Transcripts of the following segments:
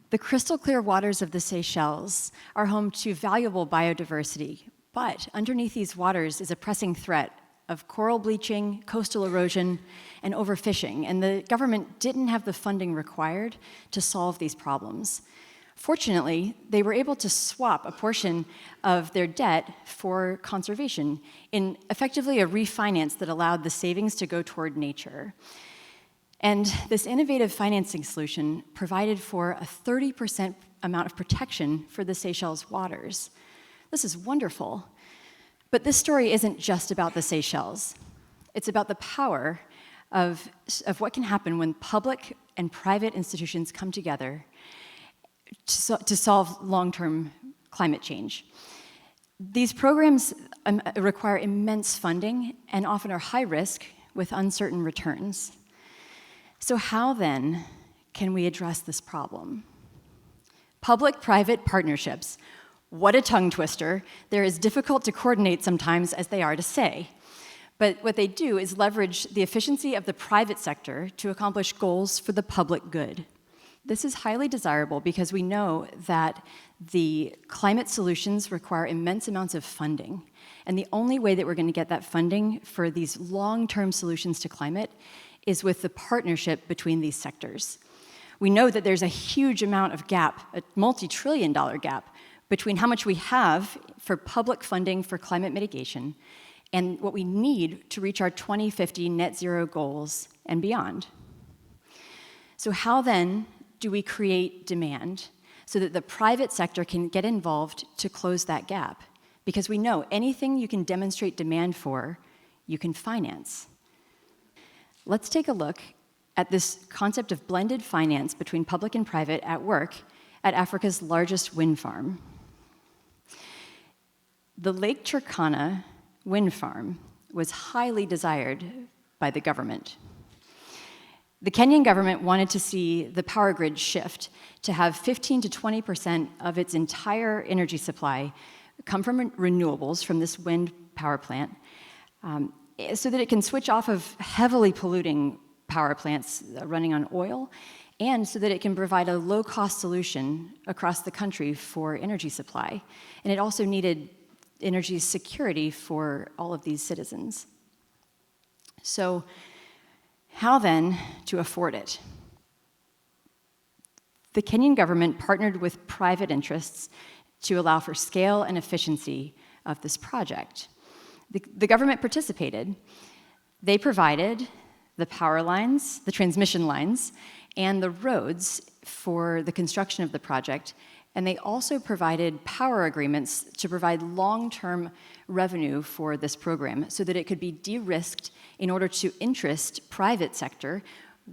The crystal clear waters of the Seychelles are home to valuable biodiversity, but underneath these waters is a pressing threat of coral bleaching, coastal erosion, and overfishing, and the government didn't have the funding required to solve these problems. Fortunately, they were able to swap a portion of their debt for conservation in effectively a refinance that allowed the savings to go toward nature. And this innovative financing solution provided for a 30% amount of protection for the Seychelles waters. This is wonderful. But this story isn't just about the Seychelles. It's about the power of what can happen when public and private institutions come together to solve long-term climate change. These programs require immense funding and often are high risk with uncertain returns. So how then can we address this problem? Public-private partnerships. What a tongue twister. They're as difficult to coordinate sometimes as they are to say. But what they do is leverage the efficiency of the private sector to accomplish goals for the public good. This is highly desirable because we know that the climate solutions require immense amounts of funding. And the only way that we're going to get that funding for these long-term solutions to climate is with the partnership between these sectors. We know that there's a huge amount of gap, a multi-trillion-dollar gap, between how much we have for public funding for climate mitigation and what we need to reach our 2050 net zero goals and beyond. So how then do we create demand so that the private sector can get involved to close that gap? Because we know anything you can demonstrate demand for, you can finance. Let's take a look at this concept of blended finance between public and private at work at Africa's largest wind farm. The Lake Turkana wind farm was highly desired by the government. The Kenyan government wanted to see the power grid shift to have 15 to 20% of its entire energy supply come from renewables from this wind power plant, so that it can switch off of heavily polluting power plants running on oil, and so that it can provide a low-cost solution across the country for energy supply. And it also needed energy security for all of these citizens. So how then to afford it? The Kenyan government partnered with private interests to allow for scale and efficiency of this project. The government participated. They provided the power lines, the transmission lines, and the roads for the construction of the project, and they also provided power agreements to provide long-term revenue for this program so that it could be de-risked in order to interest private sector,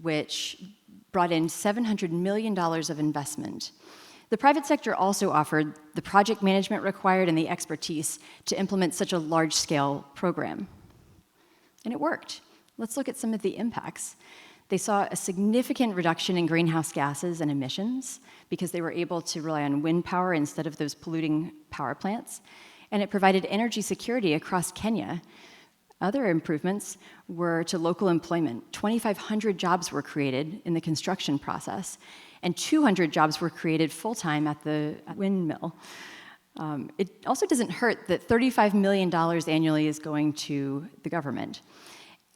which brought in $700 million of investment. The private sector also offered the project management required and the expertise to implement such a large-scale program. And it worked. Let's look at some of the impacts. They saw a significant reduction in greenhouse gases and emissions because they were able to rely on wind power instead of those polluting power plants. And it provided energy security across Kenya. Other improvements were to local employment. 2,500 jobs were created in the construction process, and 200 jobs were created full-time at the windmill. It also doesn't hurt that $35 million annually is going to the government.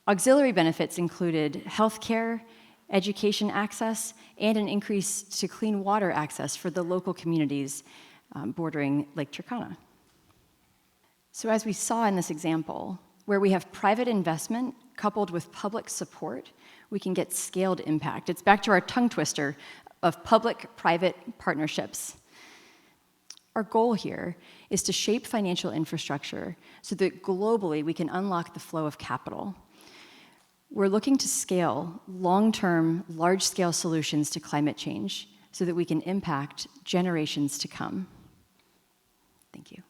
Auxiliary benefits included healthcare, education access, and an increase to clean water access for the local communities bordering Lake Turkana. So as we saw in this example, where we have private investment coupled with public support, we can get scaled impact. It's back to our tongue twister of public-private partnerships. Our goal here is to shape financial infrastructure so that globally we can unlock the flow of capital. We're looking to scale long-term, large-scale solutions to climate change so that we can impact generations to come. Thank you.